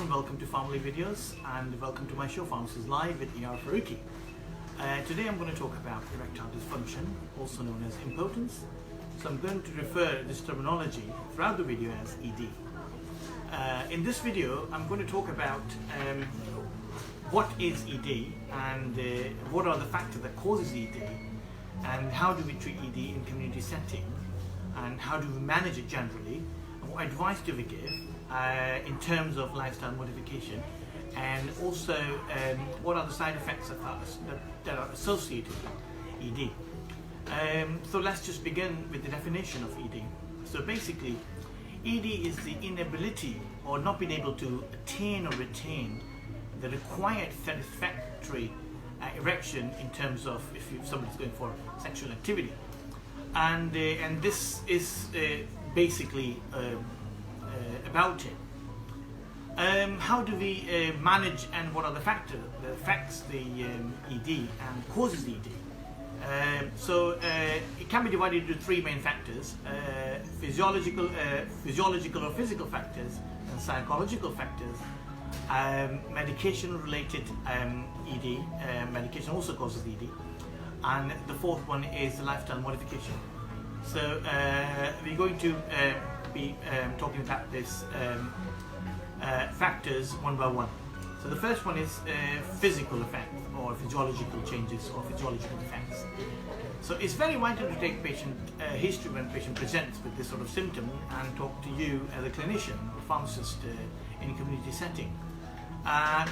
welcome to Family Videos and welcome to my show Pharmacist Live with ER Faruqi. Today I'm going to talk about erectile dysfunction, also known as impotence. So I'm going to refer this terminology throughout the video as ED. In this video I'm going to talk about what is ED and what are the factors that causes ED and how do we treat ED in community setting and how do we manage it generally and what advice do we give in terms of lifestyle modification, and also what are the side effects that are associated with ED. So let's just begin with the definition of ED. So basically, ED is the inability or not being able to attain or retain the required satisfactory erection in terms of if somebody's going for sexual activity. And this is basically about it. How do we manage and what are the factors that affects the ED and causes ED? So it can be divided into three main factors: physiological or physical factors and psychological factors. Medication-related ED, medication also causes ED, and the fourth one is the lifestyle modification. So we're going to be talking about this factors one by one. So the first one is physical effect or physiological changes or physiological effects. So it's very vital to take patient history when patient presents with this sort of symptom and talk to you as a clinician or pharmacist in a community setting.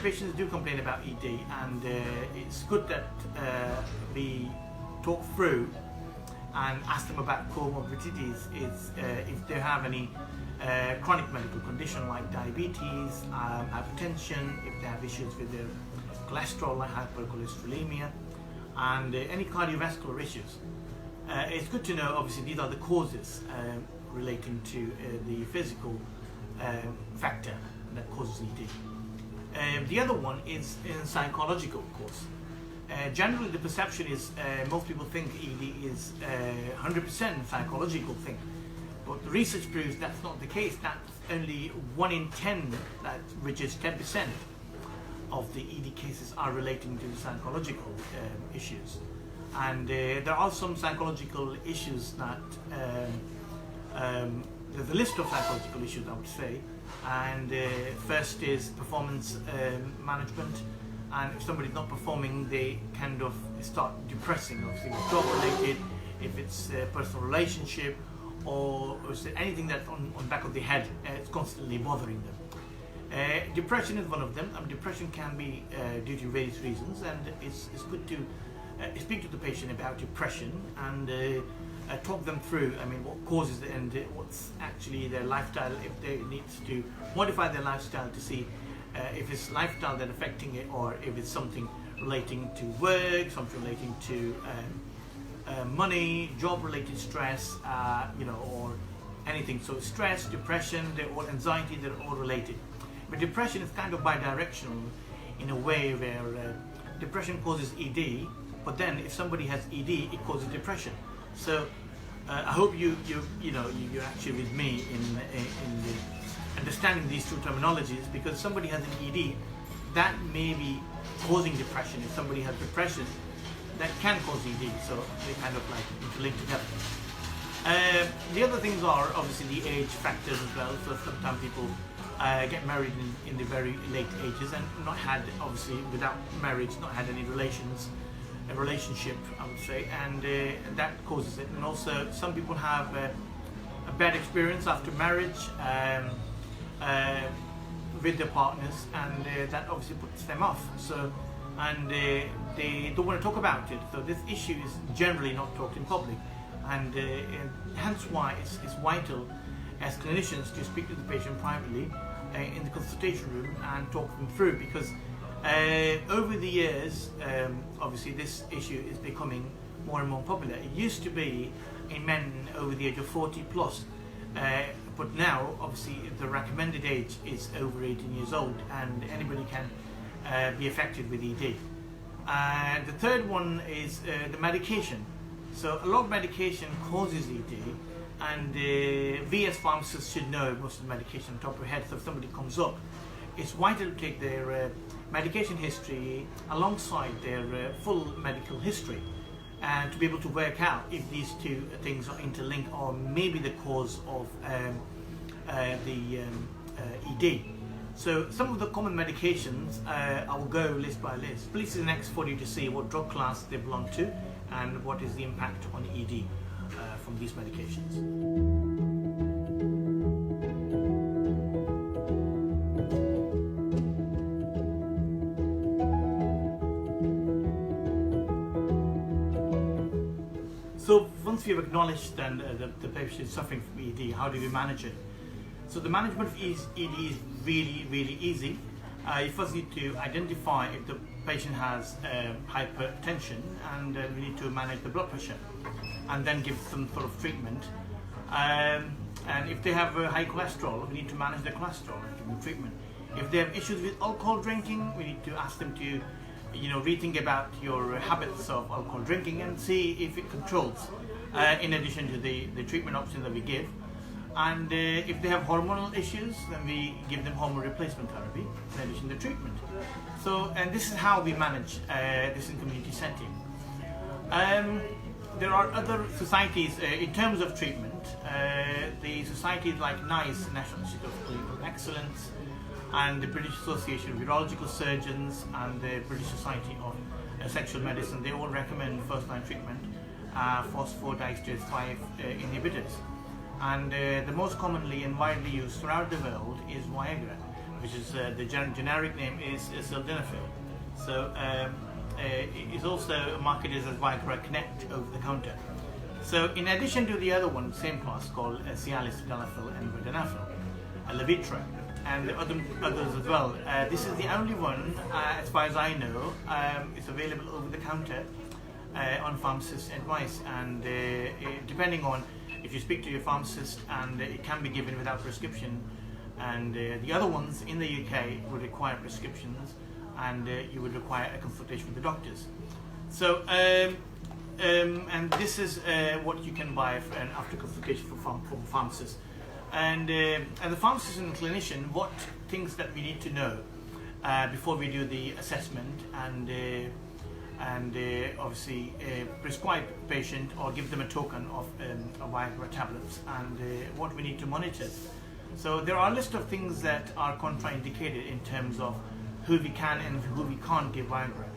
Patients do complain about ED, and it's good that we talk through and ask them about comorbidities, if they have any chronic medical condition like diabetes, hypertension, if they have issues with their cholesterol like hypercholesterolemia, and any cardiovascular issues. It's good to know, obviously, these are the causes relating to the physical factor that causes ED. The other one is psychological, of course. Generally, the perception is most people think ED is 100% psychological thing, but the research proves that's not the case. That's only 1 in 10, which is 10% of the ED cases are relating to psychological issues. And there are some psychological issues that there's a list of psychological issues, I would say. And first is performance management. And if somebody's not performing, they kind of start depressing. Obviously, if it's job related, if it's a personal relationship, or is there anything that's on the back of the head, it's constantly bothering them. Depression is one of them. Depression can be due to various reasons, and it's good to speak to the patient about depression and talk them through. What causes it and what's actually their lifestyle. If they need to modify their lifestyle to see if it's lifestyle that's affecting it, or if it's something relating to work, something relating to money, job-related stress, or anything. So stress, depression, they're all anxiety, they're all related. But depression is kind of bi-directional in a way where depression causes ED, but then if somebody has ED, it causes depression. So I hope you're actually with me in the understanding these two terminologies, because if somebody has an ED, that may be causing depression. If somebody has depression, that can cause ED, so they kind of like interlink together. The other things are obviously the age factors as well. So sometimes people get married in the very late ages and not had, obviously without marriage, not had any relationship, I would say, and that causes it. And also some people have a bad experience after marriage with their partners, and that obviously puts them off. So, and they don't want to talk about it. So this issue is generally not talked in public, and hence why it's vital as clinicians to speak to the patient privately in the consultation room and talk them through, because over the years, obviously this issue is becoming more and more popular. It used to be in men over the age of 40 plus, but now obviously the recommended age is over 18 years old, and anybody can be affected with ED. The third one is the medication. So a lot of medication causes ED, and we as pharmacists should know most of the medication on top of our head. So if somebody comes up it's vital to take their medication history alongside their full medical history, and to be able to work out if these two things are interlinked or maybe the cause of the ED. So some of the common medications, I will go list by list. Please see the next for you to see what drug class they belong to and what is the impact on ED from these medications. So once we have acknowledged then the patient is suffering from ED, how do we manage it? So the management of ED is really easy. You first need to identify if the patient has hypertension, and we need to manage the blood pressure and then give some sort of treatment. And if they have high cholesterol, we need to manage the cholesterol and give them treatment. If they have issues with alcohol drinking, we need to ask them to rethink about your habits of alcohol drinking and see if it controls, in addition to the treatment options that we give. And if they have hormonal issues, then we give them hormone replacement therapy in addition to treatment. So, and this is how we manage this in community setting. There are other societies in terms of treatment. The societies like NICE, National Institute of Clinical Excellence, and the British Association of Urological Surgeons and the British Society of Sexual Medicine, they all recommend first-line treatment phosphodiesterase 5 inhibitors. And the most commonly and widely used throughout the world is Viagra, which is the generic name is sildenafil. So it is also marketed as Viagra Connect over the counter. So in addition to the other one, same class called Cialis, Sildenafil and Vardenafil, Levitra, and the others as well. This is the only one, as far as I know, it's available over the counter on pharmacist advice, and depending on if you speak to your pharmacist, and it can be given without prescription, and the other ones in the UK would require prescriptions, and you would require a consultation with the doctors. So and this is what you can buy after consultation from pharmacists. And as a pharmacist and clinician, what things that we need to know before we do the assessment and obviously prescribe patient or give them a token of Viagra tablets, and what we need to monitor. So there are a list of things that are contraindicated in terms of who we can and who we can't give Viagra,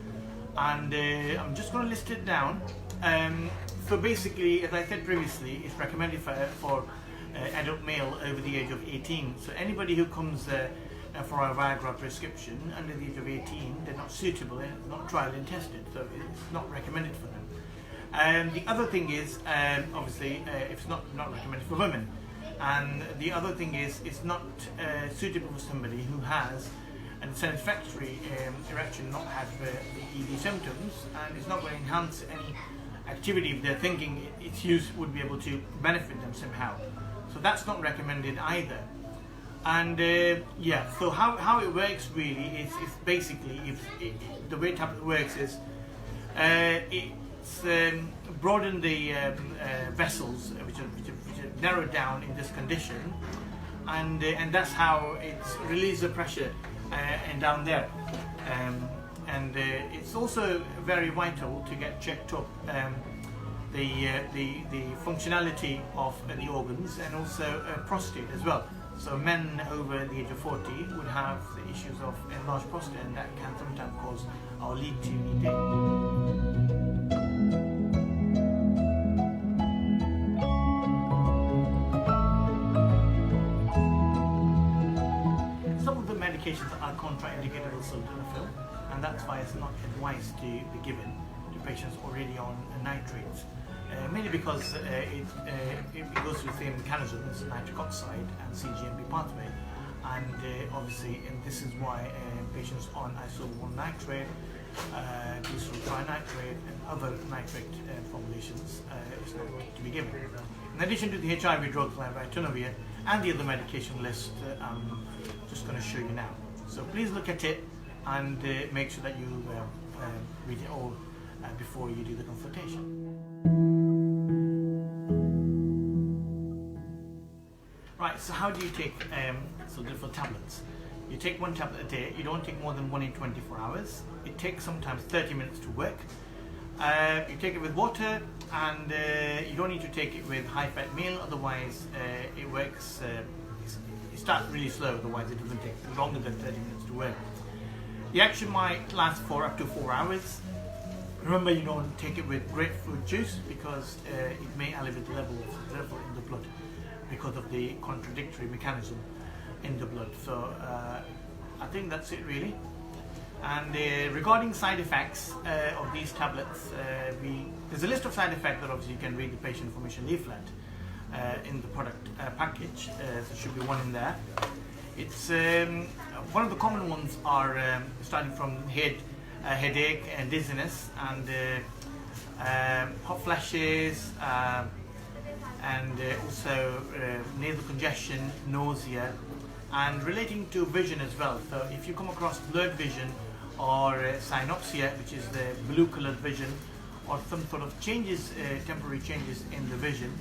and I'm just going to list it down. So basically, as I said previously, it's recommended for adult male over the age of 18. So anybody who comes for a Viagra prescription under the age of 18, they're not suitable, they're not trial and tested, so it's not recommended for them. The other thing is, obviously, it's not recommended for women. And the other thing is, it's not suitable for somebody who has a satisfactory erection, not have the ED symptoms, and it's not going to enhance any activity if they're thinking its use would be able to benefit them somehow. So that's not recommended either. And yeah, so how it works really is basically, the way tablet works is it's broaden the vessels which are narrowed down in this condition, and that's how it's release the pressure and down there. And it's also very vital to get checked up the functionality of the organs, and also prostate as well. So men over the age of 40 would have the issues of enlarged prostate, and that can sometimes cause or lead to ED. Some of the medications are contraindicated with sildenafil, and that's why it's not advised to be given to patients already on nitrates. Mainly because it goes through the same mechanisms, nitric oxide and CGMP pathway, and obviously, and this is why patients on isopropyl nitrate, glycerol trinitrate, and other nitrate formulations is not to be given. In addition to the HIV drugs like ritonavir and the other medication list, I'm just going to show you now. So please look at it and make sure that you read it all before you do the consultation. Right, so how do you take sildenafil tablets? You take 1 tablet a day. You don't take more than 1 in 24 hours. It takes sometimes 30 minutes to work. You take it with water, and you don't need to take it with high-fat meal, otherwise it works. It starts really slow, otherwise it doesn't take longer than 30 minutes to work. The action might last for up to 4 hours. Remember, you don't take it with grapefruit juice because it may elevate the level of level in the blood because of the contradictory mechanism in the blood. So I think that's it really. And regarding side effects of these tablets, there's a list of side effects that obviously you can read the patient information leaflet in the product package. There should be one in there. It's one of the common ones are starting from headache and dizziness and hot flashes and also nasal congestion, nausea, and relating to vision as well. So if you come across blurred vision or synopsia, which is the blue colored vision, or some sort of changes, temporary changes in the vision,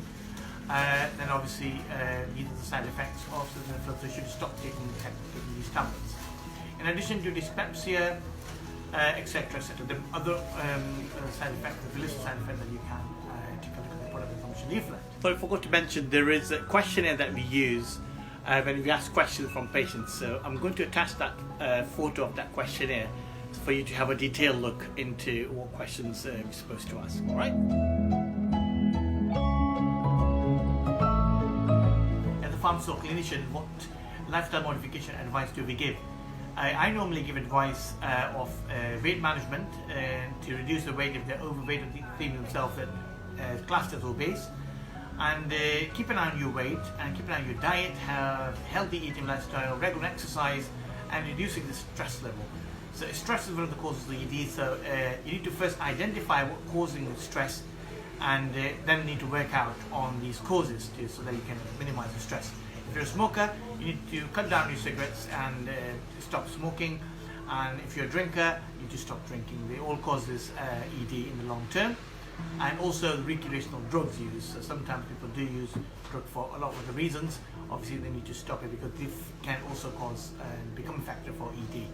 then obviously these are the side effects of the you should stop taking these tablets. In addition to dyspepsia, etc., etc., the other side effects, the list of side effects that you can take a look at the product information leaflet. So I forgot to mention there is a questionnaire that we use when we ask questions from patients. So I'm going to attach that photo of that questionnaire for you to have a detailed look into what questions we're supposed to ask. All right. As a pharmacist or clinician, what lifestyle modification advice do we give? I normally give advice of weight management to reduce the weight if they're overweight or deem themselves classed as obese, and keep an eye on your weight and keep an eye on your diet, have healthy eating lifestyle, regular exercise, and reducing the stress level. So stress is one of the causes of ED, so you need to first identify what's causing the stress, and then need to work out on these causes so that you can minimize the stress. If you're a smoker, you need to cut down your cigarettes and stop smoking. And if you're a drinker, you need to stop drinking. They all causes ED in the long term. And also the recreational drugs use. So sometimes people do use drugs for a lot of the reasons. Obviously they need to stop it because this can also cause become a factor for ED.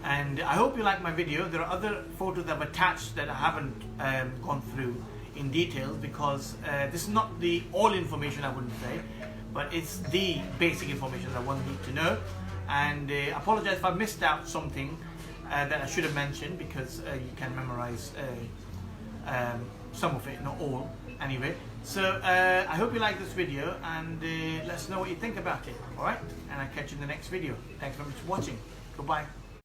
And I hope you like my video. There are other photos that I've attached that I haven't gone through in detail because this is not the all information, I wouldn't say, but it's the basic information that one needs to know. And I apologize if I missed out something that I should have mentioned, because you can memorize some of it, not all anyway. So I hope you like this video, and let us know what you think about it. Alright, and I'll catch you in the next video. Thanks very much for watching. Goodbye.